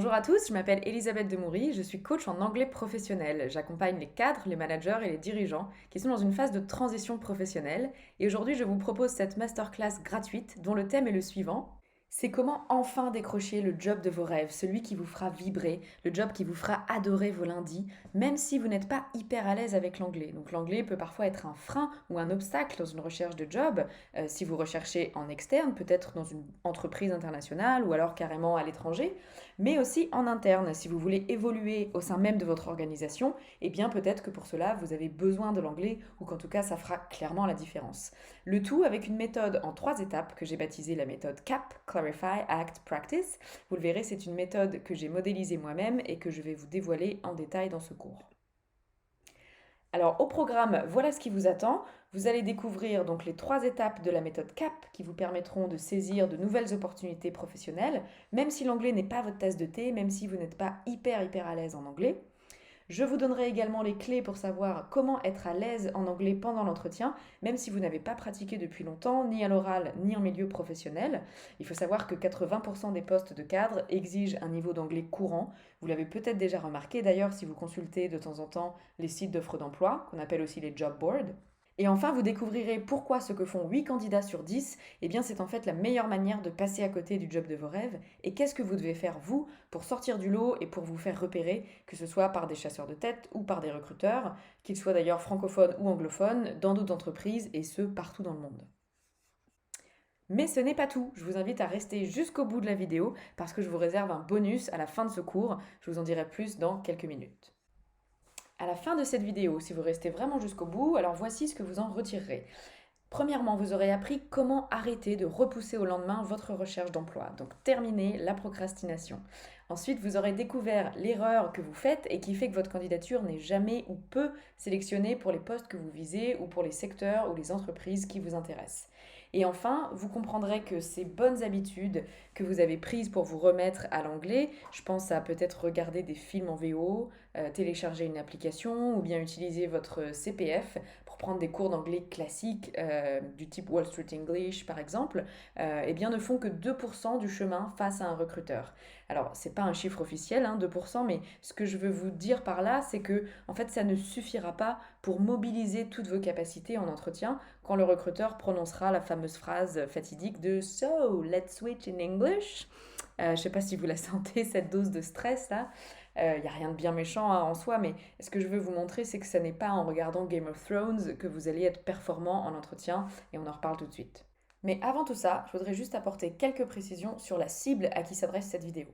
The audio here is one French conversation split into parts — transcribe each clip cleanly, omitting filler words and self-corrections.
Bonjour à tous, je m'appelle Elisabeth Demoury, je suis coach en anglais professionnel. J'accompagne les cadres, les managers et les dirigeants qui sont dans une phase de transition professionnelle. Et aujourd'hui, je vous propose cette masterclass gratuite dont le thème est le suivant. C'est comment enfin décrocher le job de vos rêves, celui qui vous fera vibrer, le job qui vous fera adorer vos lundis, même si vous n'êtes pas hyper à l'aise avec l'anglais. Donc l'anglais peut parfois être un frein ou un obstacle dans une recherche de job. Si vous recherchez en externe, peut-être dans une entreprise internationale ou alors carrément à l'étranger, mais aussi en interne. Si vous voulez évoluer au sein même de votre organisation, eh bien peut-être que pour cela, vous avez besoin de l'anglais ou qu'en tout cas, ça fera clairement la différence. Le tout avec une méthode en 3 étapes que j'ai baptisée la méthode CAP, Clarify, Act, Practice. Vous le verrez, c'est une méthode que j'ai modélisée moi-même et que je vais vous dévoiler en détail dans ce cours. Alors au programme, voilà ce qui vous attend. Vous allez découvrir donc les 3 étapes de la méthode CAP qui vous permettront de saisir de nouvelles opportunités professionnelles, même si l'anglais n'est pas votre tasse de thé, même si vous n'êtes pas hyper à l'aise en anglais. Je vous donnerai également les clés pour savoir comment être à l'aise en anglais pendant l'entretien, même si vous n'avez pas pratiqué depuis longtemps, ni à l'oral, ni en milieu professionnel. Il faut savoir que 80% des postes de cadre exigent un niveau d'anglais courant. Vous l'avez peut-être déjà remarqué d'ailleurs si vous consultez de temps en temps les sites d'offres d'emploi, qu'on appelle aussi les job boards. Et enfin, vous découvrirez pourquoi ce que font 8 candidats sur 10, eh bien c'est en fait la meilleure manière de passer à côté du job de vos rêves et qu'est-ce que vous devez faire vous pour sortir du lot et pour vous faire repérer, que ce soit par des chasseurs de tête ou par des recruteurs, qu'ils soient d'ailleurs francophones ou anglophones, dans d'autres entreprises et ce partout dans le monde. Mais ce n'est pas tout, je vous invite à rester jusqu'au bout de la vidéo parce que je vous réserve un bonus à la fin de ce cours, je vous en dirai plus dans quelques minutes. À la fin de cette vidéo, si vous restez vraiment jusqu'au bout, alors voici ce que vous en retirerez. Premièrement, vous aurez appris comment arrêter de repousser au lendemain votre recherche d'emploi, donc terminer la procrastination. Ensuite, vous aurez découvert l'erreur que vous faites et qui fait que votre candidature n'est jamais ou peu sélectionnée pour les postes que vous visez ou pour les secteurs ou les entreprises qui vous intéressent. Et enfin, vous comprendrez que ces bonnes habitudes que vous avez prises pour vous remettre à l'anglais, je pense à peut-être regarder des films en VO, télécharger une application ou bien utiliser votre CPF pour prendre des cours d'anglais classiques du type Wall Street English par exemple, eh bien ne font que 2% du chemin face à un recruteur. Alors, c'est pas un chiffre officiel, 2%, mais ce que je veux vous dire par là, c'est que en fait, ça ne suffira pas pour mobiliser toutes vos capacités en entretien quand le recruteur prononcera la fameuse phrase fatidique de So, let's switch in English. Je ne sais pas si vous la sentez, cette dose de stress là. Il n'y a rien de bien méchant en soi, mais ce que je veux vous montrer, c'est que ce n'est pas en regardant Game of Thrones que vous allez être performant en entretien, et on en reparle tout de suite. Mais avant tout ça, je voudrais juste apporter quelques précisions sur la cible à qui s'adresse cette vidéo.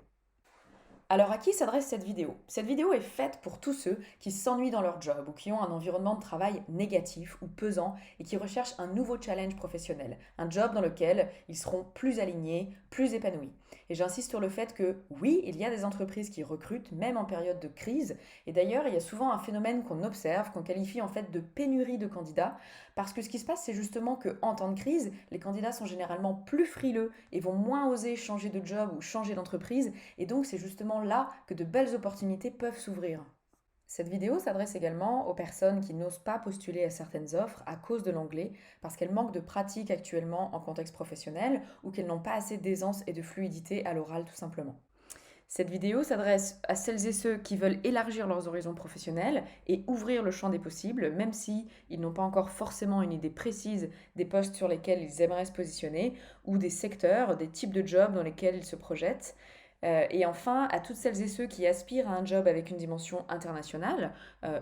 Alors à qui s'adresse cette vidéo? Cette vidéo est faite pour tous ceux qui s'ennuient dans leur job ou qui ont un environnement de travail négatif ou pesant et qui recherchent un nouveau challenge professionnel, un job dans lequel ils seront plus alignés, plus épanouis. Et j'insiste sur le fait que oui, il y a des entreprises qui recrutent, même en période de crise, et d'ailleurs il y a souvent un phénomène qu'on observe, qu'on qualifie en fait de pénurie de candidats, parce que ce qui se passe c'est justement qu'en temps de crise, les candidats sont généralement plus frileux et vont moins oser changer de job ou changer d'entreprise, et donc c'est justement là que de belles opportunités peuvent s'ouvrir. Cette vidéo s'adresse également aux personnes qui n'osent pas postuler à certaines offres à cause de l'anglais, parce qu'elles manquent de pratique actuellement en contexte professionnel ou qu'elles n'ont pas assez d'aisance et de fluidité à l'oral tout simplement. Cette vidéo s'adresse à celles et ceux qui veulent élargir leurs horizons professionnels et ouvrir le champ des possibles, même si ils n'ont pas encore forcément une idée précise des postes sur lesquels ils aimeraient se positionner ou des secteurs, des types de jobs dans lesquels ils se projettent. Et enfin, à toutes celles et ceux qui aspirent à un job avec une dimension internationale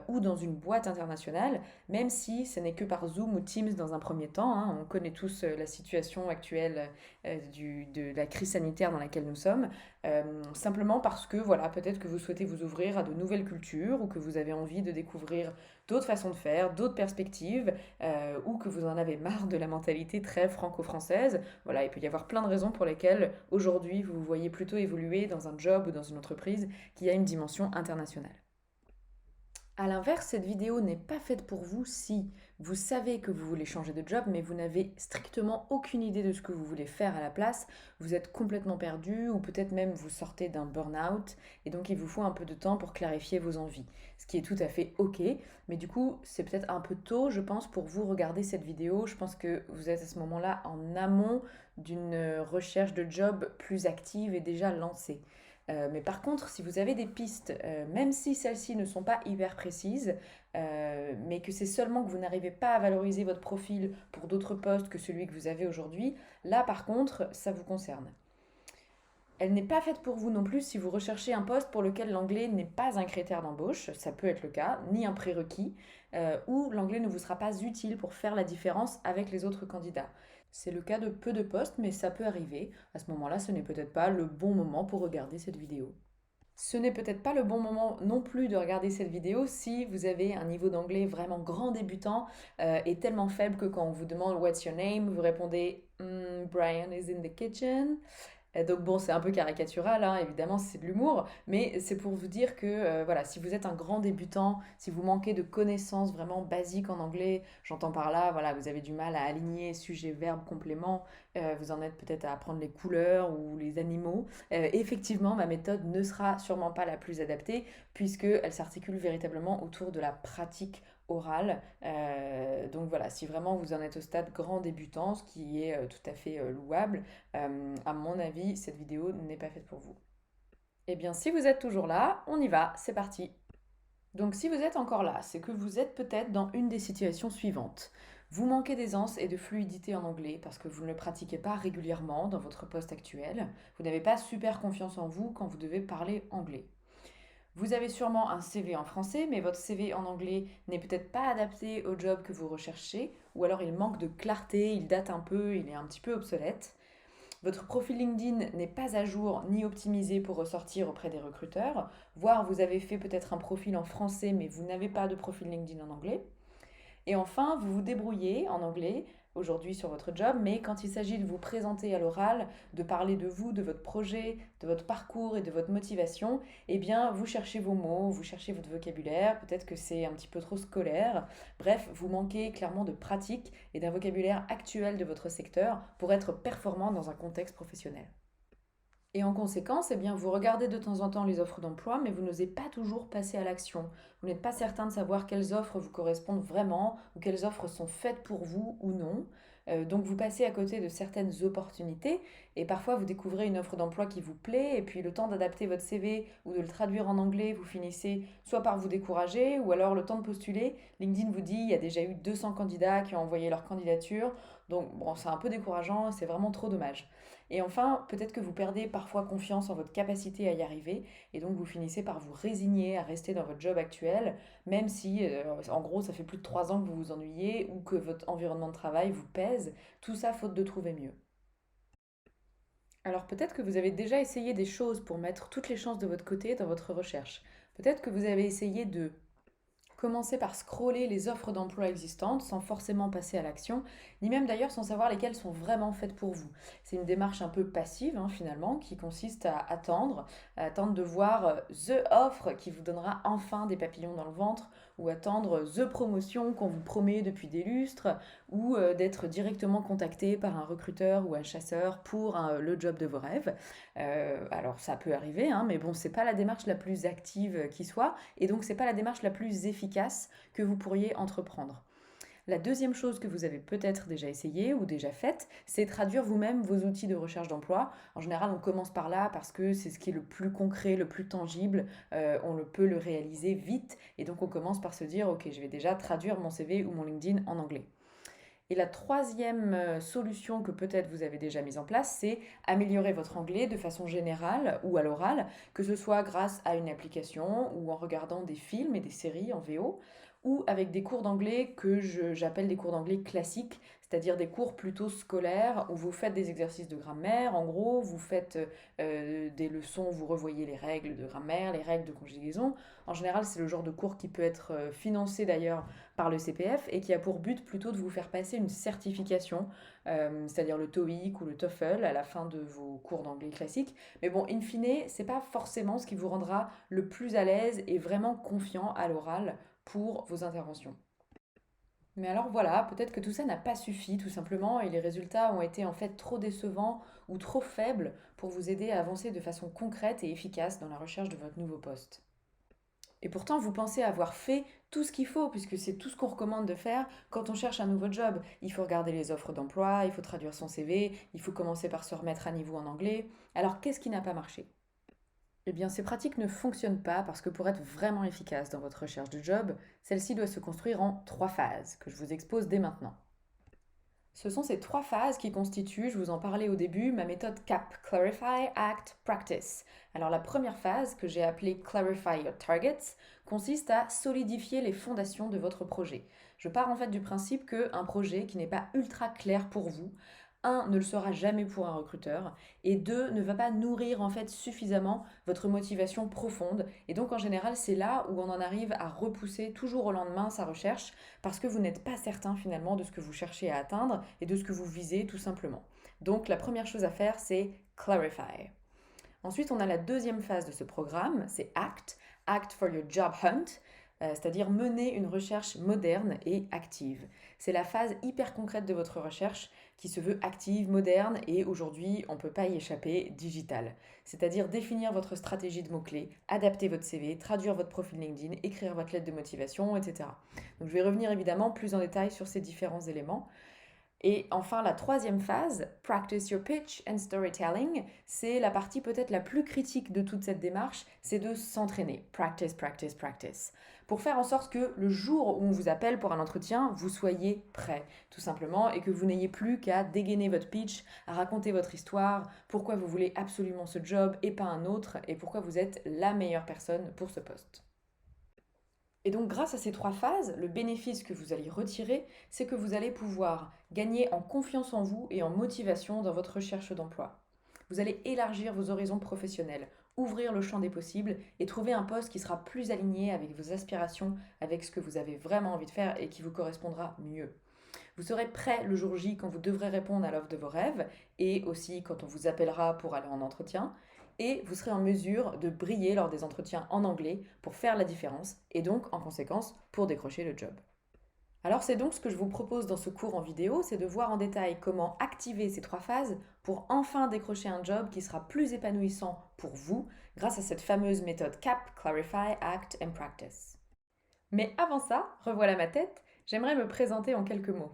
ou dans une boîte internationale, même si ce n'est que par Zoom ou Teams dans un premier temps, on connaît tous la situation actuelle de la crise sanitaire dans laquelle nous sommes, simplement parce que voilà, peut-être que vous souhaitez vous ouvrir à de nouvelles cultures ou que vous avez envie de découvrir d'autres façons de faire, d'autres perspectives, ou que vous en avez marre de la mentalité très franco-française. Voilà, il peut y avoir plein de raisons pour lesquelles aujourd'hui vous vous voyez plutôt évoluer dans un job ou dans une entreprise qui a une dimension internationale. A l'inverse, cette vidéo n'est pas faite pour vous si vous savez que vous voulez changer de job, mais vous n'avez strictement aucune idée de ce que vous voulez faire à la place. Vous êtes complètement perdu ou peut-être même vous sortez d'un burn-out et donc il vous faut un peu de temps pour clarifier vos envies. Ce qui est tout à fait ok, mais du coup c'est peut-être un peu tôt, je pense, pour vous regarder cette vidéo. Je pense que vous êtes à ce moment-là en amont d'une recherche de job plus active et déjà lancée. Mais par contre, si vous avez des pistes, même si celles-ci ne sont pas hyper précises, mais que c'est seulement que vous n'arrivez pas à valoriser votre profil pour d'autres postes que celui que vous avez aujourd'hui, là par contre, ça vous concerne. Elle n'est pas faite pour vous non plus si vous recherchez un poste pour lequel l'anglais n'est pas un critère d'embauche, ça peut être le cas, ni un prérequis, ou l'anglais ne vous sera pas utile pour faire la différence avec les autres candidats. C'est le cas de peu de postes, mais ça peut arriver. À ce moment-là, ce n'est peut-être pas le bon moment pour regarder cette vidéo. Ce n'est peut-être pas le bon moment non plus de regarder cette vidéo si vous avez un niveau d'anglais vraiment grand débutant et tellement faible que quand on vous demande What's your name, vous répondez Brian is in the kitchen. Donc bon, c'est un peu caricatural, hein, évidemment, c'est de l'humour, mais c'est pour vous dire que voilà, si vous êtes un grand débutant, si vous manquez de connaissances vraiment basiques en anglais, j'entends par là, voilà, vous avez du mal à aligner sujet, verbe, complément, vous en êtes peut-être à apprendre les couleurs ou les animaux, effectivement, ma méthode ne sera sûrement pas la plus adaptée, puisqu'elle s'articule véritablement autour de la pratique orale. Donc voilà, si vraiment vous en êtes au stade grand débutant, ce qui est tout à fait louable, à mon avis, cette vidéo n'est pas faite pour vous. Eh bien, si vous êtes toujours là, on y va, c'est parti. Donc si vous êtes encore là, c'est que vous êtes peut-être dans une des situations suivantes. Vous manquez d'aisance et de fluidité en anglais parce que vous ne le pratiquez pas régulièrement dans votre poste actuel. Vous n'avez pas super confiance en vous quand vous devez parler anglais. Vous avez sûrement un CV en français, mais votre CV en anglais n'est peut-être pas adapté au job que vous recherchez, ou alors il manque de clarté, il date un peu, il est un petit peu obsolète. Votre profil LinkedIn n'est pas à jour ni optimisé pour ressortir auprès des recruteurs, voire vous avez fait peut-être un profil en français, mais vous n'avez pas de profil LinkedIn en anglais. Et enfin, vous vous débrouillez en anglais aujourd'hui sur votre job, mais quand il s'agit de vous présenter à l'oral, de parler de vous, de votre projet, de votre parcours et de votre motivation, eh bien, vous cherchez vos mots, vous cherchez votre vocabulaire, peut-être que c'est un petit peu trop scolaire. Bref, vous manquez clairement de pratique et d'un vocabulaire actuel de votre secteur pour être performant dans un contexte professionnel. Et en conséquence, eh bien, vous regardez de temps en temps les offres d'emploi, mais vous n'osez pas toujours passer à l'action. Vous n'êtes pas certain de savoir quelles offres vous correspondent vraiment ou quelles offres sont faites pour vous ou non. Donc vous passez à côté de certaines opportunités et parfois vous découvrez une offre d'emploi qui vous plaît et puis le temps d'adapter votre CV ou de le traduire en anglais, vous finissez soit par vous décourager ou alors le temps de postuler. LinkedIn vous dit il y a déjà eu 200 candidats qui ont envoyé leur candidature. Donc bon, c'est un peu décourageant, c'est vraiment trop dommage. Et enfin, peut-être que vous perdez parfois confiance en votre capacité à y arriver, et donc vous finissez par vous résigner à rester dans votre job actuel, même si, en gros, ça fait plus de 3 ans que vous vous ennuyez ou que votre environnement de travail vous pèse, tout ça faute de trouver mieux. Alors peut-être que vous avez déjà essayé des choses pour mettre toutes les chances de votre côté dans votre recherche. Peut-être que vous avez essayé de commencer par scroller les offres d'emploi existantes sans forcément passer à l'action, ni même d'ailleurs sans savoir lesquelles sont vraiment faites pour vous. C'est une démarche un peu passive finalement qui consiste à attendre de voir the offre qui vous donnera enfin des papillons dans le ventre ou attendre the promotion qu'on vous promet depuis des lustres ou d'être directement contacté par un recruteur ou un chasseur pour le job de vos rêves. Alors ça peut arriver, mais bon, c'est pas la démarche la plus active qui soit et donc c'est pas la démarche la plus efficace que vous pourriez entreprendre. La deuxième chose que vous avez peut-être déjà essayé ou déjà faite, c'est traduire vous-même vos outils de recherche d'emploi. En général, on commence par là parce que c'est ce qui est le plus concret, le plus tangible, peut le réaliser vite et donc on commence par se dire ok, je vais déjà traduire mon CV ou mon LinkedIn en anglais. Et la troisième solution que peut-être vous avez déjà mise en place, c'est améliorer votre anglais de façon générale ou à l'oral, que ce soit grâce à une application ou en regardant des films et des séries en VO, ou avec des cours d'anglais que j'appelle des cours d'anglais classiques, c'est-à-dire des cours plutôt scolaires où vous faites des exercices de grammaire, en gros, vous faites des leçons, vous revoyez les règles de grammaire, les règles de conjugaison. En général, c'est le genre de cours qui peut être financé d'ailleurs par le CPF et qui a pour but plutôt de vous faire passer une certification, c'est-à-dire le TOEIC ou le TOEFL à la fin de vos cours d'anglais classiques. Mais bon, in fine, c'est pas forcément ce qui vous rendra le plus à l'aise et vraiment confiant à l'oral pour vos interventions. Mais alors voilà, peut-être que tout ça n'a pas suffi tout simplement et les résultats ont été en fait trop décevants ou trop faibles pour vous aider à avancer de façon concrète et efficace dans la recherche de votre nouveau poste. Et pourtant, vous pensez avoir fait tout ce qu'il faut, puisque c'est tout ce qu'on recommande de faire quand on cherche un nouveau job. Il faut regarder les offres d'emploi, il faut traduire son CV, il faut commencer par se remettre à niveau en anglais. Alors, qu'est-ce qui n'a pas marché? Eh bien, ces pratiques ne fonctionnent pas parce que pour être vraiment efficace dans votre recherche de job, celle-ci doit se construire en 3 phases que je vous expose dès maintenant. Ce sont ces 3 phases qui constituent, je vous en parlais au début, ma méthode CAP, Clarify, Act, Practice. Alors la première phase, que j'ai appelée Clarify Your Targets, consiste à solidifier les fondations de votre projet. Je pars en fait du principe qu'un projet qui n'est pas ultra clair pour vous, un, ne le sera jamais pour un recruteur, et deux, ne va pas nourrir en fait suffisamment votre motivation profonde. Et donc en général, c'est là où on en arrive à repousser toujours au lendemain sa recherche parce que vous n'êtes pas certain finalement de ce que vous cherchez à atteindre et de ce que vous visez tout simplement. Donc la première chose à faire, c'est clarify. Ensuite, on a la deuxième phase de ce programme, c'est ACT, Act for your job hunt, c'est-à-dire mener une recherche moderne et active. C'est la phase hyper concrète de votre recherche qui se veut active, moderne et aujourd'hui, on ne peut pas y échapper, digitale. C'est-à-dire définir votre stratégie de mots-clés, adapter votre CV, traduire votre profil LinkedIn, écrire votre lettre de motivation, etc. Donc je vais revenir évidemment plus en détail sur ces différents éléments. Et enfin, la troisième phase, Practice Your Pitch and Storytelling, c'est la partie peut-être la plus critique de toute cette démarche, c'est de s'entraîner. Practice, practice, practice. Pour faire en sorte que le jour où on vous appelle pour un entretien, vous soyez prêt, tout simplement, et que vous n'ayez plus qu'à dégainer votre pitch, à raconter votre histoire, pourquoi vous voulez absolument ce job et pas un autre, et pourquoi vous êtes la meilleure personne pour ce poste. Et donc grâce à ces 3 phases, le bénéfice que vous allez retirer, c'est que vous allez pouvoir gagner en confiance en vous et en motivation dans votre recherche d'emploi. Vous allez élargir vos horizons professionnels, ouvrir le champ des possibles et trouver un poste qui sera plus aligné avec vos aspirations, avec ce que vous avez vraiment envie de faire et qui vous correspondra mieux. Vous serez prêt le jour J quand vous devrez répondre à l'offre de vos rêves et aussi quand on vous appellera pour aller en entretien. Et vous serez en mesure de briller lors des entretiens en anglais pour faire la différence et donc en conséquence pour décrocher le job. Alors c'est donc ce que je vous propose dans ce cours en vidéo, c'est de voir en détail comment activer ces 3 phases pour enfin décrocher un job qui sera plus épanouissant pour vous grâce à cette fameuse méthode CAP, Clarify, Act and Practice. Mais avant ça, revoilà ma tête, j'aimerais me présenter en quelques mots.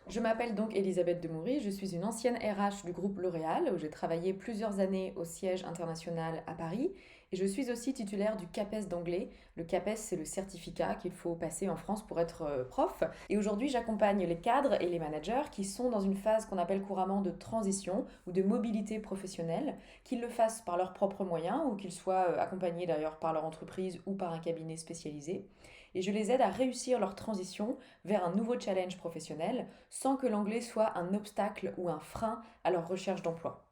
Je m'appelle donc Elisabeth Demoury, je suis une ancienne RH du groupe L'Oréal où j'ai travaillé plusieurs années au siège international à Paris et je suis aussi titulaire du CAPES d'anglais. Le CAPES, c'est le certificat qu'il faut passer en France pour être prof. Et aujourd'hui, j'accompagne les cadres et les managers qui sont dans une phase qu'on appelle couramment de transition ou de mobilité professionnelle, qu'ils le fassent par leurs propres moyens ou qu'ils soient accompagnés d'ailleurs par leur entreprise ou par un cabinet spécialisé. Et je les aide à réussir leur transition vers un nouveau challenge professionnel sans que l'anglais soit un obstacle ou un frein à leur recherche d'emploi.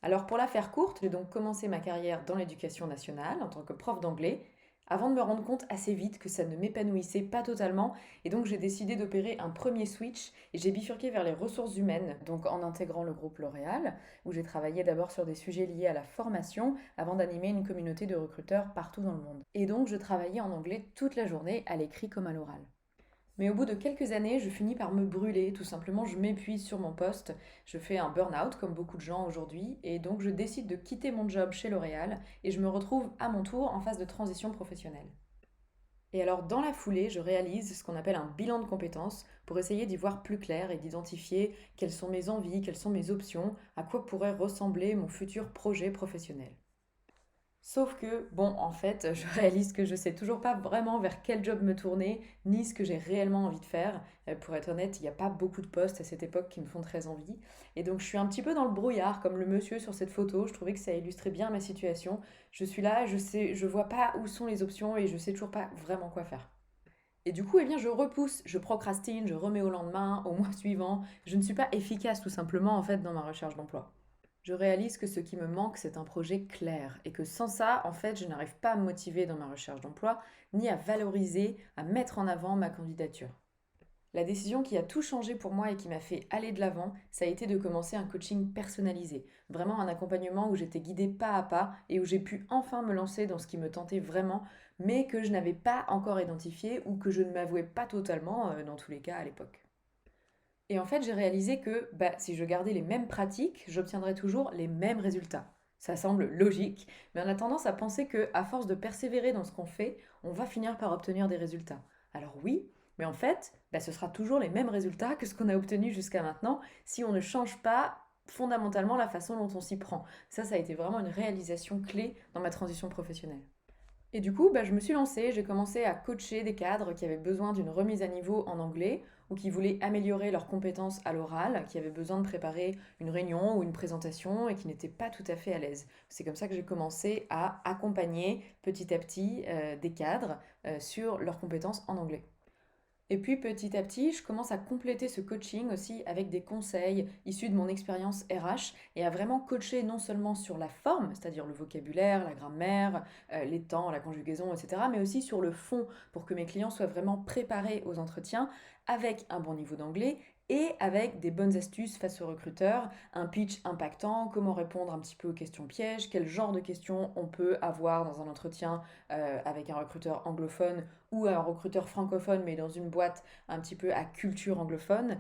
Alors pour la faire courte, j'ai donc commencé ma carrière dans l'éducation nationale en tant que prof d'anglais avant de me rendre compte assez vite que ça ne m'épanouissait pas totalement et donc j'ai décidé d'opérer un premier switch et j'ai bifurqué vers les ressources humaines, donc en intégrant le groupe L'Oréal où j'ai travaillé d'abord sur des sujets liés à la formation avant d'animer une communauté de recruteurs partout dans le monde. Et donc je travaillais en anglais toute la journée à l'écrit comme à l'oral. Mais au bout de quelques années, je finis par me brûler, tout simplement, je m'épuise sur mon poste, je fais un burn-out comme beaucoup de gens aujourd'hui, et donc je décide de quitter mon job chez L'Oréal et je me retrouve à mon tour en phase de transition professionnelle. Et alors dans la foulée, je réalise ce qu'on appelle un bilan de compétences pour essayer d'y voir plus clair et d'identifier quelles sont mes envies, quelles sont mes options, à quoi pourrait ressembler mon futur projet professionnel. Sauf que, bon, en fait, je réalise que je sais toujours pas vraiment vers quel job me tourner, ni ce que j'ai réellement envie de faire. Pour être honnête, il n'y a pas beaucoup de postes à cette époque qui me font très envie. Et donc, je suis un petit peu dans le brouillard, comme le monsieur sur cette photo. Je trouvais que ça illustrait bien ma situation. Je suis là, je sais, je vois pas où sont les options et je sais toujours pas vraiment quoi faire. Et du coup, eh bien, je repousse, je procrastine, je remets au lendemain, au mois suivant. Je ne suis pas efficace tout simplement en fait dans ma recherche d'emploi. Je réalise que ce qui me manque, c'est un projet clair et que sans ça, en fait, je n'arrive pas à me motiver dans ma recherche d'emploi, ni à valoriser, à mettre en avant ma candidature. La décision qui a tout changé pour moi et qui m'a fait aller de l'avant, ça a été de commencer un coaching personnalisé. Vraiment un accompagnement où j'étais guidée pas à pas et où j'ai pu enfin me lancer dans ce qui me tentait vraiment, mais que je n'avais pas encore identifié ou que je ne m'avouais pas totalement, dans tous les cas à l'époque. Et en fait, j'ai réalisé que si je gardais les mêmes pratiques, j'obtiendrais toujours les mêmes résultats. Ça semble logique, mais on a tendance à penser que, à force de persévérer dans ce qu'on fait, on va finir par obtenir des résultats. Alors oui, mais en fait, ce sera toujours les mêmes résultats que ce qu'on a obtenu jusqu'à maintenant si on ne change pas fondamentalement la façon dont on s'y prend. Ça a été vraiment une réalisation clé dans ma transition professionnelle. Et du coup, je me suis lancée, j'ai commencé à coacher des cadres qui avaient besoin d'une remise à niveau en anglais ou qui voulaient améliorer leurs compétences à l'oral, qui avaient besoin de préparer une réunion ou une présentation et qui n'étaient pas tout à fait à l'aise. C'est comme ça que j'ai commencé à accompagner petit à petit des cadres sur leurs compétences en anglais. Et puis petit à petit, je commence à compléter ce coaching aussi avec des conseils issus de mon expérience RH et à vraiment coacher non seulement sur la forme, c'est-à-dire le vocabulaire, la grammaire, les temps, la conjugaison, etc., mais aussi sur le fond pour que mes clients soient vraiment préparés aux entretiens avec un bon niveau d'anglais et avec des bonnes astuces face aux recruteurs, un pitch impactant, comment répondre un petit peu aux questions pièges, quel genre de questions on peut avoir dans un entretien avec un recruteur anglophone ou un recruteur francophone, mais dans une boîte un petit peu à culture anglophone.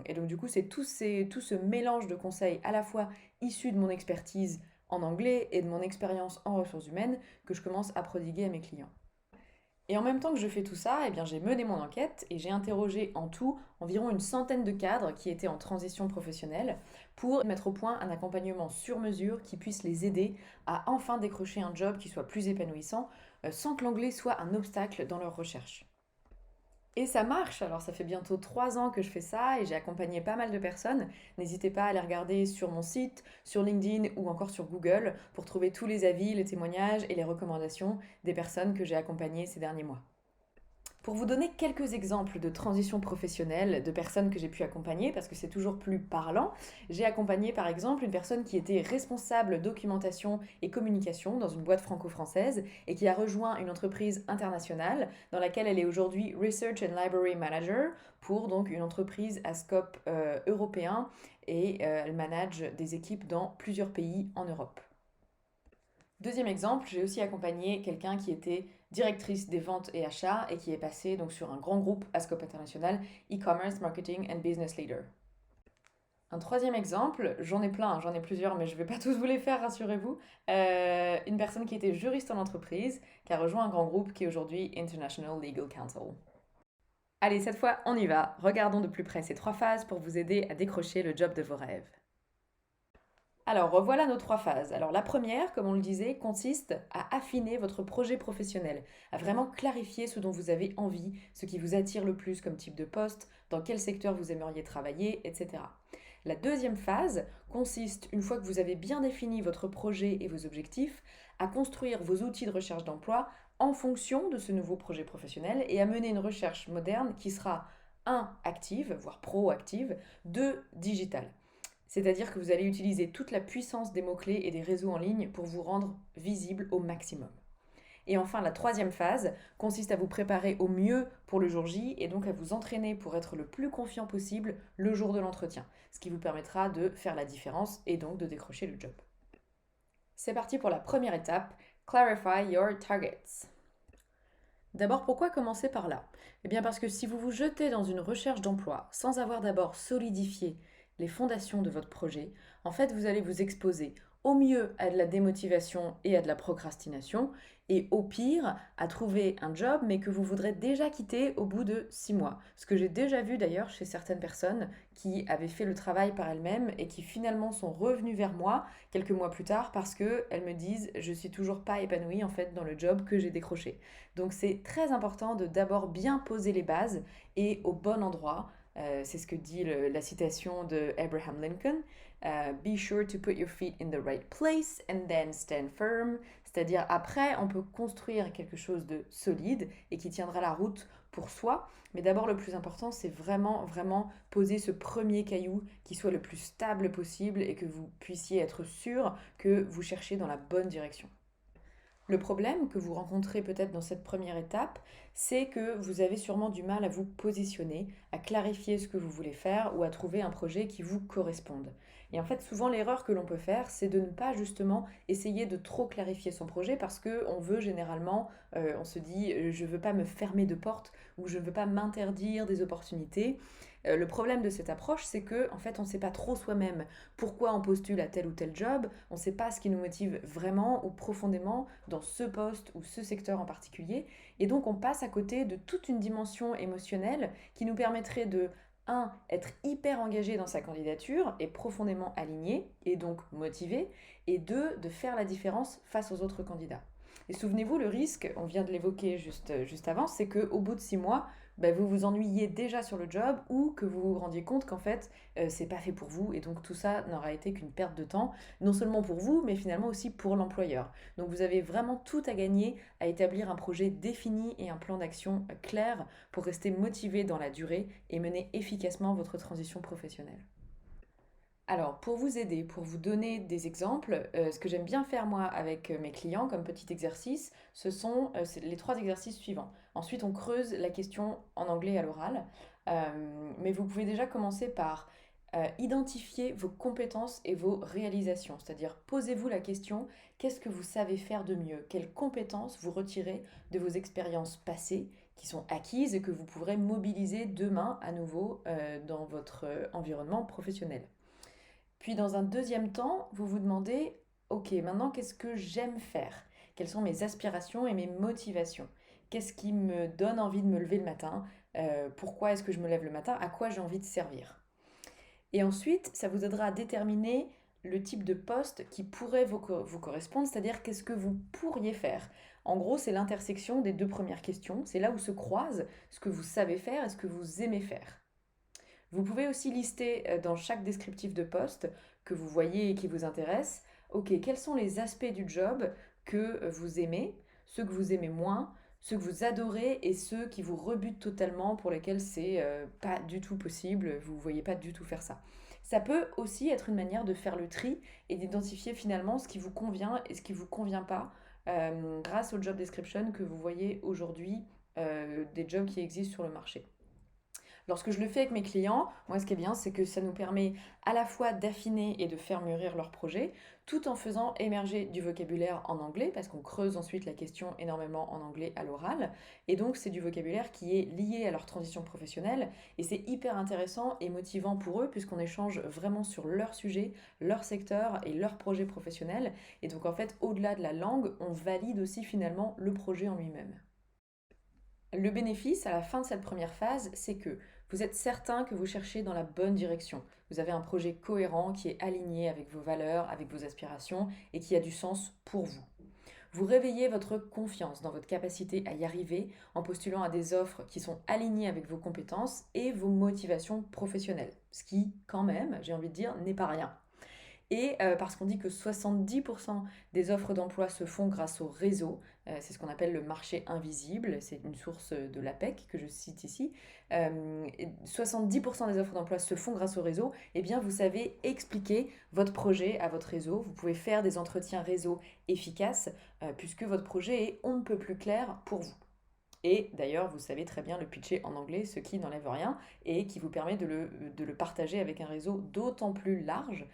Et donc du coup, c'est tout ce mélange de conseils à la fois issus de mon expertise en anglais et de mon expérience en ressources humaines que je commence à prodiguer à mes clients. Et en même temps que je fais tout ça, eh bien, j'ai mené mon enquête et j'ai interrogé en tout environ une centaine de cadres qui étaient en transition professionnelle pour mettre au point un accompagnement sur mesure qui puisse les aider à enfin décrocher un job qui soit plus épanouissant sans que l'anglais soit un obstacle dans leur recherche. Et ça marche, alors ça fait bientôt 3 ans que je fais ça et j'ai accompagné pas mal de personnes. N'hésitez pas à aller regarder sur mon site, sur LinkedIn ou encore sur Google pour trouver tous les avis, les témoignages et les recommandations des personnes que j'ai accompagnées ces derniers mois. Pour vous donner quelques exemples de transitions professionnelles de personnes que j'ai pu accompagner, parce que c'est toujours plus parlant, j'ai accompagné par exemple une personne qui était responsable documentation et communication dans une boîte franco-française et qui a rejoint une entreprise internationale dans laquelle elle est aujourd'hui Research and Library Manager pour donc une entreprise à scope européen et elle manage des équipes dans plusieurs pays en Europe. Deuxième exemple, j'ai aussi accompagné quelqu'un qui était directrice des ventes et achats et qui est passé donc sur un grand groupe à scope international, e-commerce, marketing and business leader. Un troisième exemple, j'en ai plein, j'en ai plusieurs, mais je ne vais pas tous vous les faire, rassurez-vous. Une personne qui était juriste en entreprise, qui a rejoint un grand groupe qui est aujourd'hui International Legal Counsel. Allez, cette fois, on y va. Regardons de plus près ces 3 phases pour vous aider à décrocher le job de vos rêves. Alors, revoilà nos 3 phases. Alors, la première, comme on le disait, consiste à affiner votre projet professionnel, à vraiment clarifier ce dont vous avez envie, ce qui vous attire le plus comme type de poste, dans quel secteur vous aimeriez travailler, etc. La deuxième phase consiste, une fois que vous avez bien défini votre projet et vos objectifs, à construire vos outils de recherche d'emploi en fonction de ce nouveau projet professionnel et à mener une recherche moderne qui sera 1. Active, voire proactive, 2. Digitale. C'est-à-dire que vous allez utiliser toute la puissance des mots-clés et des réseaux en ligne pour vous rendre visible au maximum. Et enfin, la troisième phase consiste à vous préparer au mieux pour le jour J et donc à vous entraîner pour être le plus confiant possible le jour de l'entretien, ce qui vous permettra de faire la différence et donc de décrocher le job. C'est parti pour la première étape, Clarify your targets. D'abord, pourquoi commencer par là? Eh bien parce que si vous vous jetez dans une recherche d'emploi sans avoir d'abord solidifié les fondations de votre projet, en fait, vous allez vous exposer au mieux à de la démotivation et à de la procrastination, et au pire à trouver un job mais que vous voudrez déjà quitter au bout de 6 mois. Ce que j'ai déjà vu d'ailleurs chez certaines personnes qui avaient fait le travail par elles-mêmes et qui finalement sont revenues vers moi quelques mois plus tard parce qu'elles me disent je suis toujours pas épanouie en fait dans le job que j'ai décroché. Donc c'est très important de d'abord bien poser les bases et au bon endroit. C'est ce que dit la citation de Abraham Lincoln. Be sure to put your feet in the right place and then stand firm. C'est-à-dire après, on peut construire quelque chose de solide et qui tiendra la route pour soi. Mais d'abord, le plus important, c'est vraiment, vraiment poser ce premier caillou qui soit le plus stable possible et que vous puissiez être sûr que vous cherchez dans la bonne direction. Le problème que vous rencontrez peut-être dans cette première étape, c'est que vous avez sûrement du mal à vous positionner, à clarifier ce que vous voulez faire ou à trouver un projet qui vous corresponde. Et en fait, souvent l'erreur que l'on peut faire, c'est de ne pas justement essayer de trop clarifier son projet parce que on veut généralement, on se dit, je ne veux pas me fermer de porte ou je ne veux pas m'interdire des opportunités. Le problème de cette approche, c'est que en fait, on ne sait pas trop soi-même pourquoi on postule à tel ou tel job, on ne sait pas ce qui nous motive vraiment ou profondément dans ce poste ou ce secteur en particulier, et donc on passe à côté de toute une dimension émotionnelle qui nous permettrait de Un, être hyper engagé dans sa candidature et profondément aligné et donc motivé. Et deux, de faire la différence face aux autres candidats. Et souvenez-vous, le risque, on vient de l'évoquer juste avant, c'est qu'au bout de 6 mois, vous vous ennuyiez déjà sur le job ou que vous vous rendiez compte qu'en fait, c'est pas fait pour vous et donc tout ça n'aura été qu'une perte de temps, non seulement pour vous, mais finalement aussi pour l'employeur. Donc vous avez vraiment tout à gagner à établir un projet défini et un plan d'action clair pour rester motivé dans la durée et mener efficacement votre transition professionnelle. Alors, pour vous aider, pour vous donner des exemples, ce que j'aime bien faire moi avec mes clients comme petit exercice, ce sont c'est les 3 exercices suivants. Ensuite, on creuse la question en anglais à l'oral, mais vous pouvez déjà commencer par identifier vos compétences et vos réalisations, c'est-à-dire posez-vous la question, qu'est-ce que vous savez faire de mieux? Quelles compétences vous retirez de vos expériences passées qui sont acquises et que vous pourrez mobiliser demain à nouveau dans votre environnement professionnel? Puis dans un deuxième temps, vous vous demandez, ok, maintenant qu'est-ce que j'aime faire? Quelles sont mes aspirations et mes motivations? Qu'est-ce qui me donne envie de me lever le matin? Pourquoi est-ce que je me lève le matin? À quoi j'ai envie de servir? Et ensuite, ça vous aidera à déterminer le type de poste qui pourrait vous correspondre, c'est-à-dire qu'est-ce que vous pourriez faire. En gros, c'est l'intersection des 2 premières questions, c'est là où se croisent ce que vous savez faire et ce que vous aimez faire. Vous pouvez aussi lister dans chaque descriptif de poste que vous voyez et qui vous intéresse, ok, quels sont les aspects du job que vous aimez, ceux que vous aimez moins, ceux que vous adorez et ceux qui vous rebutent totalement, pour lesquels c'est pas du tout possible, vous ne voyez pas du tout faire ça. Ça peut aussi être une manière de faire le tri et d'identifier finalement ce qui vous convient et ce qui ne vous convient pas grâce au job description que vous voyez aujourd'hui des jobs qui existent sur le marché. Lorsque je le fais avec mes clients, moi ce qui est bien, c'est que ça nous permet à la fois d'affiner et de faire mûrir leur projet, tout en faisant émerger du vocabulaire en anglais, parce qu'on creuse ensuite la question énormément en anglais à l'oral. Et donc c'est du vocabulaire qui est lié à leur transition professionnelle, et c'est hyper intéressant et motivant pour eux, puisqu'on échange vraiment sur leur sujet, leur secteur et leur projet professionnel. Et donc en fait, au-delà de la langue, on valide aussi finalement le projet en lui-même. Le bénéfice à la fin de cette première phase, c'est que vous êtes certain que vous cherchez dans la bonne direction. Vous avez un projet cohérent qui est aligné avec vos valeurs, avec vos aspirations et qui a du sens pour vous. Vous réveillez votre confiance dans votre capacité à y arriver en postulant à des offres qui sont alignées avec vos compétences et vos motivations professionnelles. Ce qui, quand même, j'ai envie de dire, n'est pas rien. Et parce qu'on dit que 70% des offres d'emploi se font grâce au réseau, c'est ce qu'on appelle le marché invisible, c'est une source de l'APEC que je cite ici. 70% des offres d'emploi se font grâce au réseau, et bien vous savez expliquer votre projet à votre réseau, vous pouvez faire des entretiens réseau efficaces, puisque votre projet est on ne peut plus clair pour vous. Et d'ailleurs, vous savez très bien le pitcher en anglais, ce qui n'enlève rien et qui vous permet de le partager avec un réseau d'autant plus large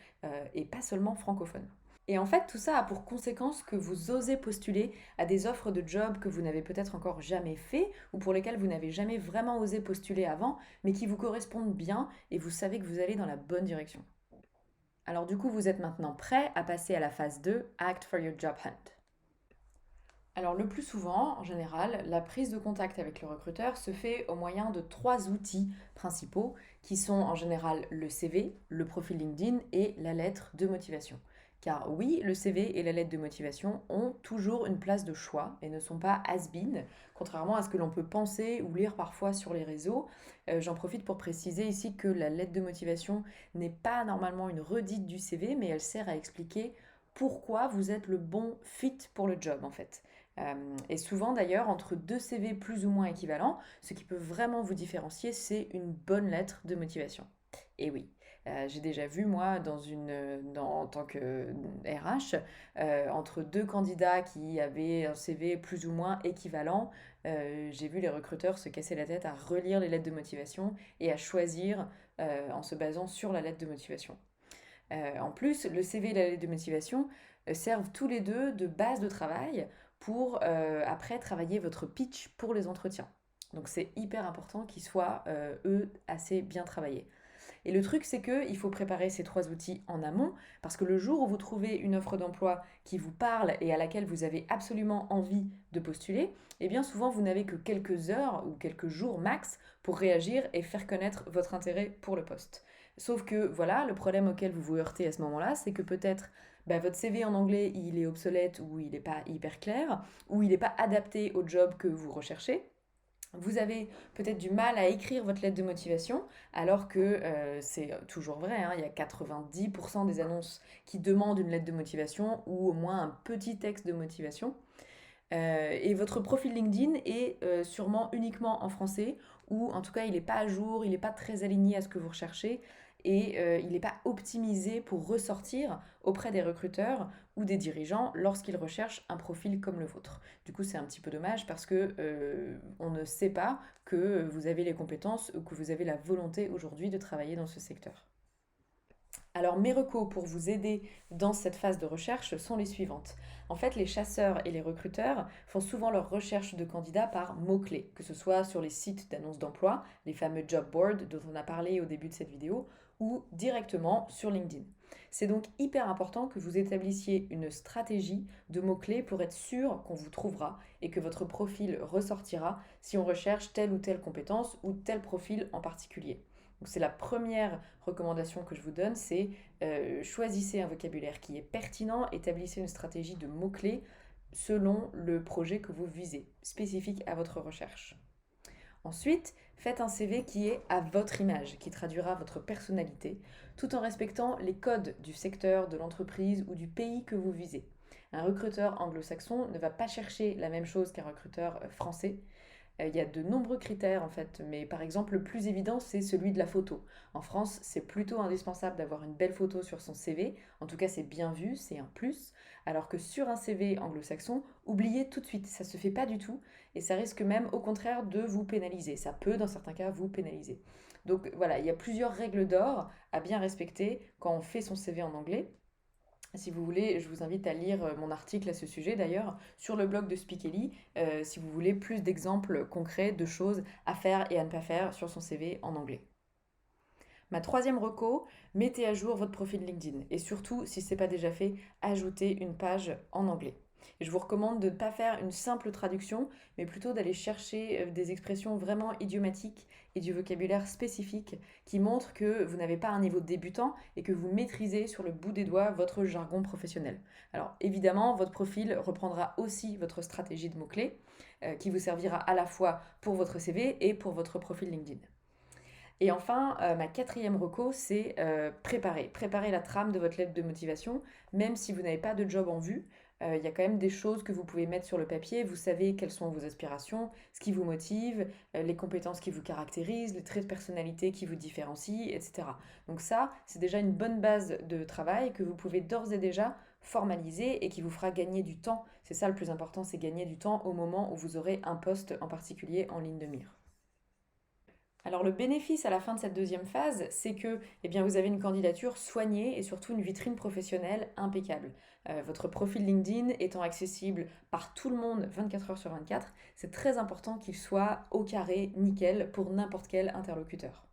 et pas seulement francophone. Et en fait, tout ça a pour conséquence que vous osez postuler à des offres de job que vous n'avez peut-être encore jamais fait ou pour lesquelles vous n'avez jamais vraiment osé postuler avant, mais qui vous correspondent bien et vous savez que vous allez dans la bonne direction. Alors du coup, vous êtes maintenant prêt à passer à la phase 2, Act for your job hunt. Alors le plus souvent, en général, la prise de contact avec le recruteur se fait au moyen de 3 outils principaux qui sont en général le CV, le profil LinkedIn et la lettre de motivation. Car oui, le CV et la lettre de motivation ont toujours une place de choix et ne sont pas has-been, contrairement à ce que l'on peut penser ou lire parfois sur les réseaux. J'en profite pour préciser ici que la lettre de motivation n'est pas normalement une redite du CV, mais elle sert à expliquer pourquoi vous êtes le bon fit pour le job en fait. Et souvent d'ailleurs, entre 2 CV plus ou moins équivalents, ce qui peut vraiment vous différencier, c'est une bonne lettre de motivation. Et oui, j'ai déjà vu moi en tant que RH, entre 2 candidats qui avaient un CV plus ou moins équivalent, j'ai vu les recruteurs se casser la tête à relire les lettres de motivation et à choisir en se basant sur la lettre de motivation. En plus, le CV et la lettre de motivation servent tous les deux de base de travail pour après travailler votre pitch pour les entretiens. Donc c'est hyper important qu'ils soient, eux, assez bien travaillés. Et le truc, c'est qu'il faut préparer ces 3 outils en amont, parce que le jour où vous trouvez une offre d'emploi qui vous parle et à laquelle vous avez absolument envie de postuler, eh bien souvent vous n'avez que quelques heures ou quelques jours max pour réagir et faire connaître votre intérêt pour le poste. Sauf que voilà, le problème auquel vous vous heurtez à ce moment-là, c'est que peut-être votre CV en anglais il est obsolète ou il n'est pas hyper clair, ou il n'est pas adapté au job que vous recherchez. Vous avez peut-être du mal à écrire votre lettre de motivation, alors que c'est toujours vrai, hein, il y a 90% des annonces qui demandent une lettre de motivation ou au moins un petit texte de motivation. Et votre profil LinkedIn est sûrement uniquement en français, ou en tout cas il n'est pas à jour, il n'est pas très aligné à ce que vous recherchez, et il n'est pas optimisé pour ressortir auprès des recruteurs ou des dirigeants lorsqu'ils recherchent un profil comme le vôtre. Du coup, c'est un petit peu dommage parce que on ne sait pas que vous avez les compétences ou que vous avez la volonté aujourd'hui de travailler dans ce secteur. Alors mes recos pour vous aider dans cette phase de recherche sont les suivantes. En fait, les chasseurs et les recruteurs font souvent leur recherche de candidats par mots-clés, que ce soit sur les sites d'annonces d'emploi, les fameux job boards dont on a parlé au début de cette vidéo, ou directement sur LinkedIn. C'est donc hyper important que vous établissiez une stratégie de mots-clés pour être sûr qu'on vous trouvera et que votre profil ressortira si on recherche telle ou telle compétence ou tel profil en particulier. Donc c'est la première recommandation que je vous donne, c'est choisissez un vocabulaire qui est pertinent, établissez une stratégie de mots-clés selon le projet que vous visez, spécifique à votre recherche. Ensuite, faites un CV qui est à votre image, qui traduira votre personnalité, tout en respectant les codes du secteur, de l'entreprise ou du pays que vous visez. Un recruteur anglo-saxon ne va pas chercher la même chose qu'un recruteur français. Il y a de nombreux critères en fait, mais par exemple le plus évident c'est celui de la photo. En France, c'est plutôt indispensable d'avoir une belle photo sur son CV, en tout cas c'est bien vu, c'est un plus, alors que sur un CV anglo-saxon, oubliez tout de suite, ça se fait pas du tout et ça risque même au contraire de vous pénaliser. Ça peut dans certains cas vous pénaliser. Donc voilà, il y a plusieurs règles d'or à bien respecter quand on fait son CV en anglais. Si vous voulez, je vous invite à lire mon article à ce sujet d'ailleurs sur le blog de Speakely, si vous voulez plus d'exemples concrets de choses à faire et à ne pas faire sur son CV en anglais. Ma troisième reco, mettez à jour votre profil LinkedIn et surtout, si ce n'est pas déjà fait, ajoutez une page en anglais. Et je vous recommande de ne pas faire une simple traduction, mais plutôt d'aller chercher des expressions vraiment idiomatiques et du vocabulaire spécifique qui montrent que vous n'avez pas un niveau de débutant et que vous maîtrisez sur le bout des doigts votre jargon professionnel. Alors évidemment, votre profil reprendra aussi votre stratégie de mots-clés qui vous servira à la fois pour votre CV et pour votre profil LinkedIn. Et enfin, ma quatrième reco, c'est préparer la trame de votre lettre de motivation, même si vous n'avez pas de job en vue. Il y a quand même des choses que vous pouvez mettre sur le papier. Vous savez quelles sont vos aspirations, ce qui vous motive, les compétences qui vous caractérisent, les traits de personnalité qui vous différencient, etc. Donc ça, c'est déjà une bonne base de travail que vous pouvez d'ores et déjà formaliser et qui vous fera gagner du temps. C'est ça le plus important, c'est gagner du temps au moment où vous aurez un poste en particulier en ligne de mire. Alors le bénéfice à la fin de cette deuxième phase, c'est que vous avez une candidature soignée et surtout une vitrine professionnelle impeccable. Votre profil LinkedIn étant accessible par tout le monde 24 heures sur 24, c'est très important qu'il soit au carré, nickel, pour n'importe quel interlocuteur.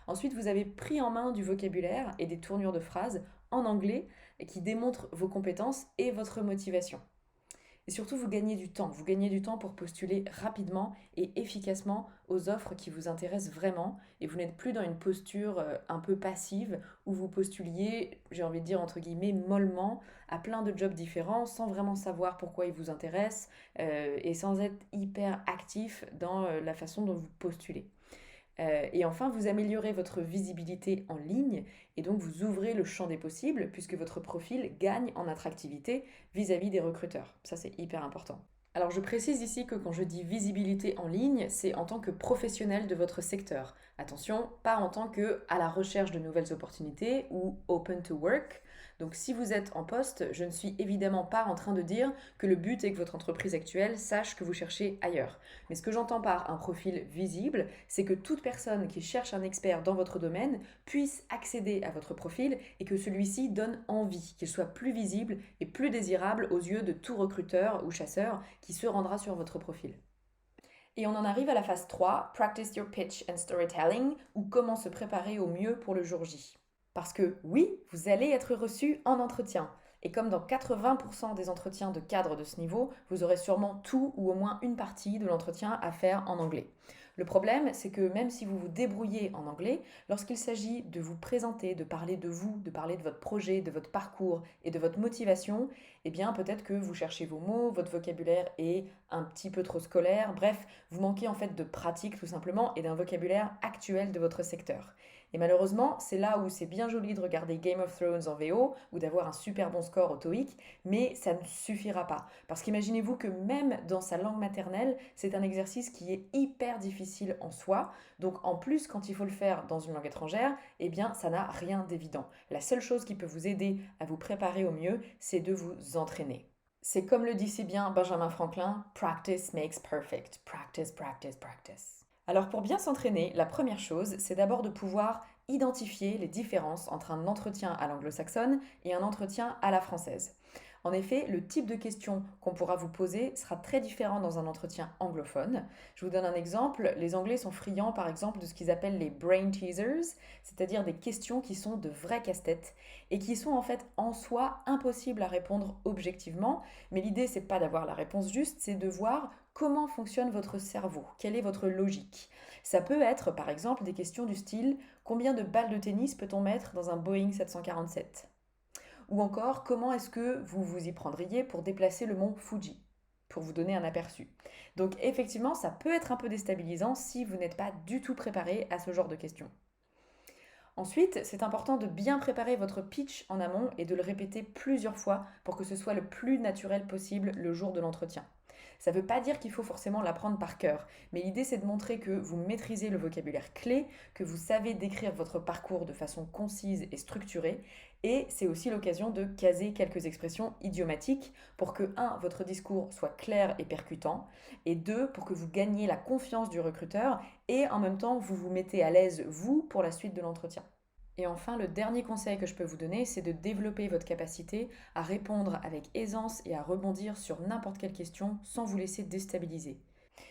Ensuite, vous avez pris en main du vocabulaire et des tournures de phrases en anglais qui démontrent vos compétences et votre motivation. Et surtout, vous gagnez du temps. Vous gagnez du temps pour postuler rapidement et efficacement aux offres qui vous intéressent vraiment. Et vous n'êtes plus dans une posture un peu passive où vous postuliez, j'ai envie de dire entre guillemets, mollement à plein de jobs différents sans vraiment savoir pourquoi ils vous intéressent et sans être hyper actif dans la façon dont vous postulez. Et enfin, vous améliorez votre visibilité en ligne et donc vous ouvrez le champ des possibles puisque votre profil gagne en attractivité vis-à-vis des recruteurs. Ça, c'est hyper important. Alors je précise ici que quand je dis visibilité en ligne, c'est en tant que professionnel de votre secteur. Attention, pas en tant que à la recherche de nouvelles opportunités ou open to work. Donc si vous êtes en poste, je ne suis évidemment pas en train de dire que le but est que votre entreprise actuelle sache que vous cherchez ailleurs. Mais ce que j'entends par un profil visible, c'est que toute personne qui cherche un expert dans votre domaine puisse accéder à votre profil et que celui-ci donne envie, qu'il soit plus visible et plus désirable aux yeux de tout recruteur ou chasseur qui se rendra sur votre profil. Et on en arrive à la phase 3, Practice your pitch and storytelling, ou comment se préparer au mieux pour le jour J. Parce que oui, vous allez être reçu en entretien. Et comme dans 80% des entretiens de cadre de ce niveau, vous aurez sûrement tout ou au moins une partie de l'entretien à faire en anglais. Le problème, c'est que même si vous vous débrouillez en anglais, lorsqu'il s'agit de vous présenter, de parler de vous, de parler de votre projet, de votre parcours et de votre motivation, eh bien peut-être que vous cherchez vos mots, votre vocabulaire est un petit peu trop scolaire, bref, vous manquez en fait de pratique tout simplement et d'un vocabulaire actuel de votre secteur. Et malheureusement, c'est là où c'est bien joli de regarder Game of Thrones en VO ou d'avoir un super bon score au TOEIC, mais ça ne suffira pas. Parce qu'imaginez-vous que même dans sa langue maternelle, c'est un exercice qui est hyper difficile en soi. Donc en plus, quand il faut le faire dans une langue étrangère, eh bien ça n'a rien d'évident. La seule chose qui peut vous aider à vous préparer au mieux, c'est de vous entraîner. C'est comme le dit si bien Benjamin Franklin, practice makes perfect. Practice, practice, practice. Alors pour bien s'entraîner, la première chose, c'est d'abord de pouvoir identifier les différences entre un entretien à l'anglo-saxonne et un entretien à la française. En effet, le type de questions qu'on pourra vous poser sera très différent dans un entretien anglophone. Je vous donne un exemple. Les Anglais sont friands par exemple de ce qu'ils appellent les brain teasers, c'est-à-dire des questions qui sont de vrais casse-têtes et qui sont en fait en soi impossibles à répondre objectivement. Mais l'idée, c'est pas d'avoir la réponse juste, c'est de voir comment fonctionne votre cerveau, quelle est votre logique. Ça peut être par exemple des questions du style combien de balles de tennis peut-on mettre dans un Boeing 747 ou encore, comment est-ce que vous vous y prendriez pour déplacer le mont Fuji pour vous donner un aperçu. Donc effectivement, ça peut être un peu déstabilisant si vous n'êtes pas du tout préparé à ce genre de questions. Ensuite, c'est important de bien préparer votre pitch en amont et de le répéter plusieurs fois pour que ce soit le plus naturel possible le jour de l'entretien. Ça ne veut pas dire qu'il faut forcément l'apprendre par cœur, mais l'idée c'est de montrer que vous maîtrisez le vocabulaire clé, que vous savez décrire votre parcours de façon concise et structurée, et c'est aussi l'occasion de caser quelques expressions idiomatiques pour que 1. Votre discours soit clair et percutant, et 2. Pour que vous gagniez la confiance du recruteur, et en même temps vous vous mettez à l'aise vous pour la suite de l'entretien. Et enfin, le dernier conseil que je peux vous donner, c'est de développer votre capacité à répondre avec aisance et à rebondir sur n'importe quelle question sans vous laisser déstabiliser.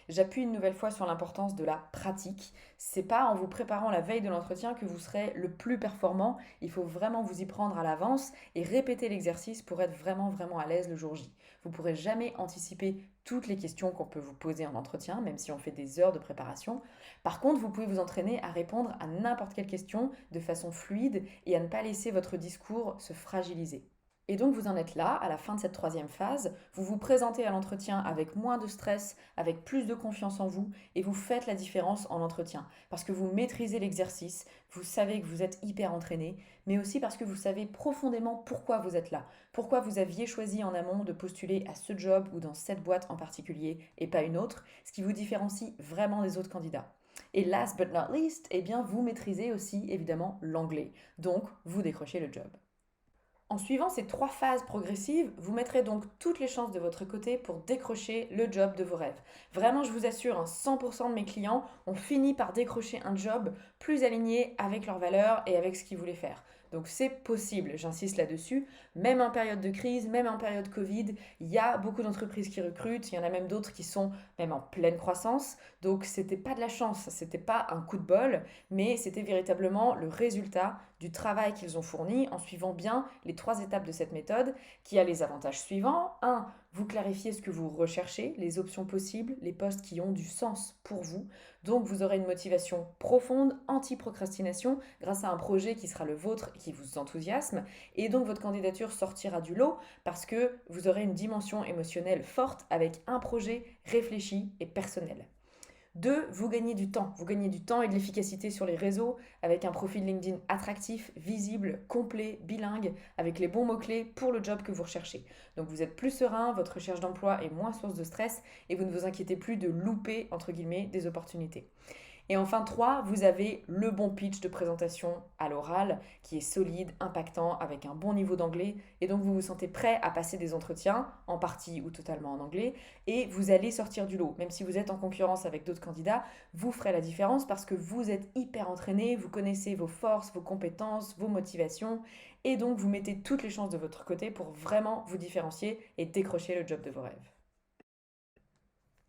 J'appuie une nouvelle fois sur l'importance de la pratique. C'est pas en vous préparant la veille de l'entretien que vous serez le plus performant. Il faut vraiment vous y prendre à l'avance et répéter l'exercice pour être vraiment à l'aise le jour J. Vous ne pourrez jamais anticiper toutes les questions qu'on peut vous poser en entretien, même si on fait des heures de préparation. Par contre, vous pouvez vous entraîner à répondre à n'importe quelle question de façon fluide et à ne pas laisser votre discours se fragiliser. Et donc vous en êtes là, à la fin de cette troisième phase, vous vous présentez à l'entretien avec moins de stress, avec plus de confiance en vous, et vous faites la différence en entretien. Parce que vous maîtrisez l'exercice, vous savez que vous êtes hyper entraîné, mais aussi parce que vous savez profondément pourquoi vous êtes là, pourquoi vous aviez choisi en amont de postuler à ce job ou dans cette boîte en particulier et pas une autre, ce qui vous différencie vraiment des autres candidats. Et last but not least, eh bien vous maîtrisez aussi évidemment l'anglais, donc vous décrochez le job. En suivant ces 3 phases progressives, vous mettrez donc toutes les chances de votre côté pour décrocher le job de vos rêves. Vraiment, je vous assure, 100% de mes clients ont fini par décrocher un job plus aligné avec leurs valeurs et avec ce qu'ils voulaient faire. Donc c'est possible, j'insiste là-dessus. Même en période de crise, même en période Covid, il y a beaucoup d'entreprises qui recrutent, il y en a même d'autres qui sont même en pleine croissance. Donc c'était pas de la chance, c'était pas un coup de bol, mais c'était véritablement le résultat du travail qu'ils ont fourni en suivant bien les 3 étapes de cette méthode qui a les avantages suivants. 1. Vous clarifiez ce que vous recherchez, les options possibles, les postes qui ont du sens pour vous. Donc vous aurez une motivation profonde, anti-procrastination, grâce à un projet qui sera le vôtre et qui vous enthousiasme. Et donc votre candidature sortira du lot parce que vous aurez une dimension émotionnelle forte avec un projet réfléchi et personnel. 2. Vous gagnez du temps. Vous gagnez du temps et de l'efficacité sur les réseaux avec un profil LinkedIn attractif, visible, complet, bilingue, avec les bons mots-clés pour le job que vous recherchez. Donc vous êtes plus serein, votre recherche d'emploi est moins source de stress et vous ne vous inquiétez plus de louper, entre guillemets, des opportunités. Et enfin 3, vous avez le bon pitch de présentation à l'oral qui est solide, impactant, avec un bon niveau d'anglais. Et donc vous vous sentez prêt à passer des entretiens, en partie ou totalement en anglais, et vous allez sortir du lot. Même si vous êtes en concurrence avec d'autres candidats, vous ferez la différence parce que vous êtes hyper entraîné, vous connaissez vos forces, vos compétences, vos motivations, et donc vous mettez toutes les chances de votre côté pour vraiment vous différencier et décrocher le job de vos rêves.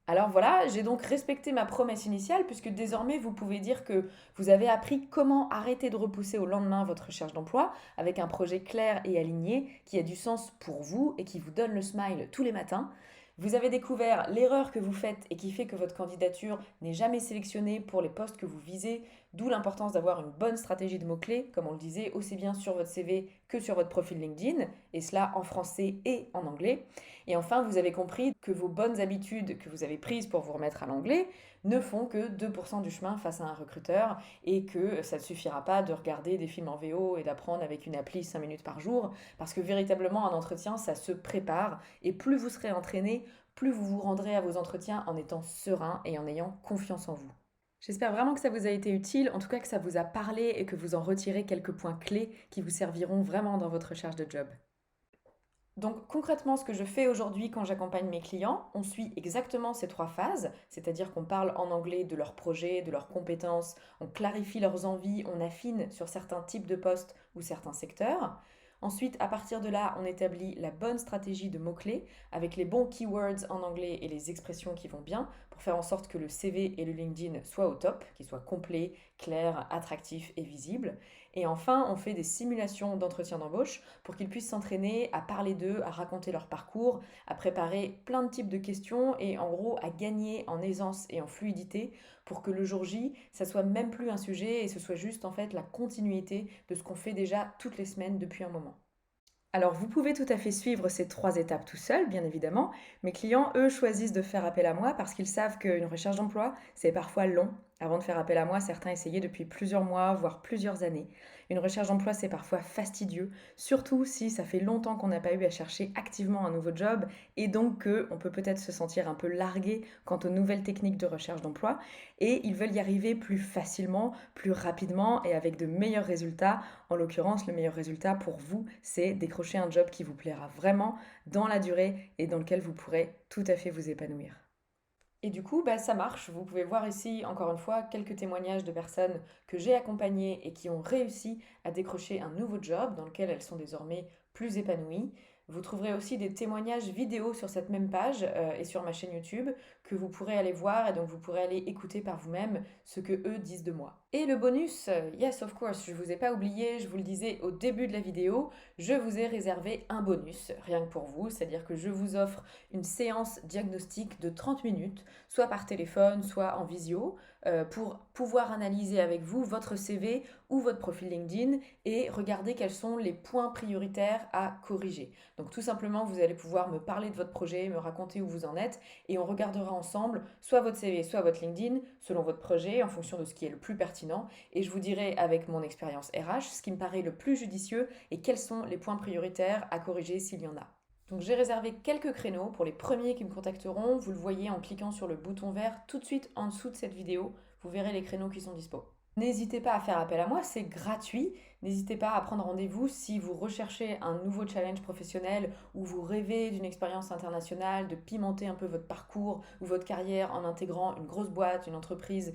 Alors voilà, j'ai donc respecté ma promesse initiale puisque désormais vous pouvez dire que vous avez appris comment arrêter de repousser au lendemain votre recherche d'emploi avec un projet clair et aligné qui a du sens pour vous et qui vous donne le smile tous les matins. Vous avez découvert l'erreur que vous faites et qui fait que votre candidature n'est jamais sélectionnée pour les postes que vous visez, d'où l'importance d'avoir une bonne stratégie de mots-clés, comme on le disait, aussi bien sur votre CV que sur votre profil LinkedIn, et cela en français et en anglais. Et enfin, vous avez compris que vos bonnes habitudes que vous avez prises pour vous remettre à l'anglais ne font que 2% du chemin face à un recruteur et que ça ne suffira pas de regarder des films en VO et d'apprendre avec une appli 5 minutes par jour parce que véritablement un entretien, ça se prépare et plus vous serez entraîné, plus vous vous rendrez à vos entretiens en étant serein et en ayant confiance en vous. J'espère vraiment que ça vous a été utile, en tout cas que ça vous a parlé et que vous en retirez quelques points clés qui vous serviront vraiment dans votre recherche de job. Donc concrètement, ce que je fais aujourd'hui quand j'accompagne mes clients, on suit exactement ces trois phases, c'est-à-dire qu'on parle en anglais de leurs projets, de leurs compétences, on clarifie leurs envies, on affine sur certains types de postes ou certains secteurs. Ensuite, à partir de là, on établit la bonne stratégie de mots-clés avec les bons keywords en anglais et les expressions qui vont bien pour faire en sorte que le CV et le LinkedIn soient au top, qu'ils soient complets, clairs, attractifs et visibles. Et enfin, on fait des simulations d'entretien d'embauche pour qu'ils puissent s'entraîner à parler d'eux, à raconter leur parcours, à préparer plein de types de questions et en gros à gagner en aisance et en fluidité pour que le jour J, ça soit même plus un sujet et ce soit juste en fait la continuité de ce qu'on fait déjà toutes les semaines depuis un moment. Alors, vous pouvez tout à fait suivre ces trois étapes tout seul, bien évidemment. Mes clients, eux, choisissent de faire appel à moi parce qu'ils savent qu'une recherche d'emploi, c'est parfois long. Avant de faire appel à moi, certains essayaient depuis plusieurs mois, voire plusieurs années. Une recherche d'emploi, c'est parfois fastidieux, surtout si ça fait longtemps qu'on n'a pas eu à chercher activement un nouveau job et donc qu'on peut peut-être se sentir un peu largué quant aux nouvelles techniques de recherche d'emploi et ils veulent y arriver plus facilement, plus rapidement et avec de meilleurs résultats. En l'occurrence, le meilleur résultat pour vous, c'est décrocher un job qui vous plaira vraiment dans la durée et dans lequel vous pourrez tout à fait vous épanouir. Et du coup, bah, ça marche. Vous pouvez voir ici, encore une fois, quelques témoignages de personnes que j'ai accompagnées et qui ont réussi à décrocher un nouveau job dans lequel elles sont désormais plus épanouies. Vous trouverez aussi des témoignages vidéo sur cette même page et sur ma chaîne YouTube que vous pourrez aller voir et donc vous pourrez aller écouter par vous-même ce que eux disent de moi. Et le bonus, yes of course, je ne vous ai pas oublié, je vous le disais au début de la vidéo, je vous ai réservé un bonus, rien que pour vous, c'est-à-dire que je vous offre une séance diagnostique de 30 minutes, soit par téléphone, soit en visio, pour pouvoir analyser avec vous votre CV ou votre profil LinkedIn et regarder quels sont les points prioritaires à corriger. Donc tout simplement, vous allez pouvoir me parler de votre projet, me raconter où vous en êtes et on regardera ensemble soit votre CV, soit votre LinkedIn, selon votre projet, en fonction de ce qui est le plus pertinent. Et je vous dirai avec mon expérience RH ce qui me paraît le plus judicieux et quels sont les points prioritaires à corriger s'il y en a. Donc j'ai réservé quelques créneaux pour les premiers qui me contacteront. Vous le voyez en cliquant sur le bouton vert tout de suite en dessous de cette vidéo. Vous verrez les créneaux qui sont dispo. N'hésitez pas à faire appel à moi, c'est gratuit. N'hésitez pas à prendre rendez-vous si vous recherchez un nouveau challenge professionnel ou vous rêvez d'une expérience internationale, de pimenter un peu votre parcours ou votre carrière en intégrant une grosse boîte, une entreprise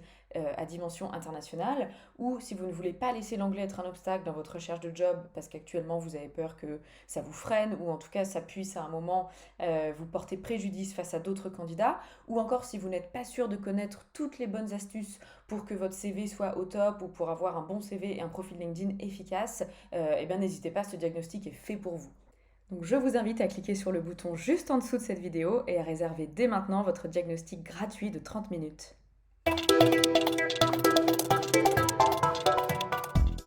à dimension internationale, ou si vous ne voulez pas laisser l'anglais être un obstacle dans votre recherche de job parce qu'actuellement vous avez peur que ça vous freine ou en tout cas ça puisse à un moment vous porter préjudice face à d'autres candidats, ou encore si vous n'êtes pas sûr de connaître toutes les bonnes astuces pour que votre CV soit au top ou pour avoir un bon CV et un profil LinkedIn efficace, eh bien n'hésitez pas, ce diagnostic est fait pour vous. Donc je vous invite à cliquer sur le bouton juste en dessous de cette vidéo et à réserver dès maintenant votre diagnostic gratuit de 30 minutes.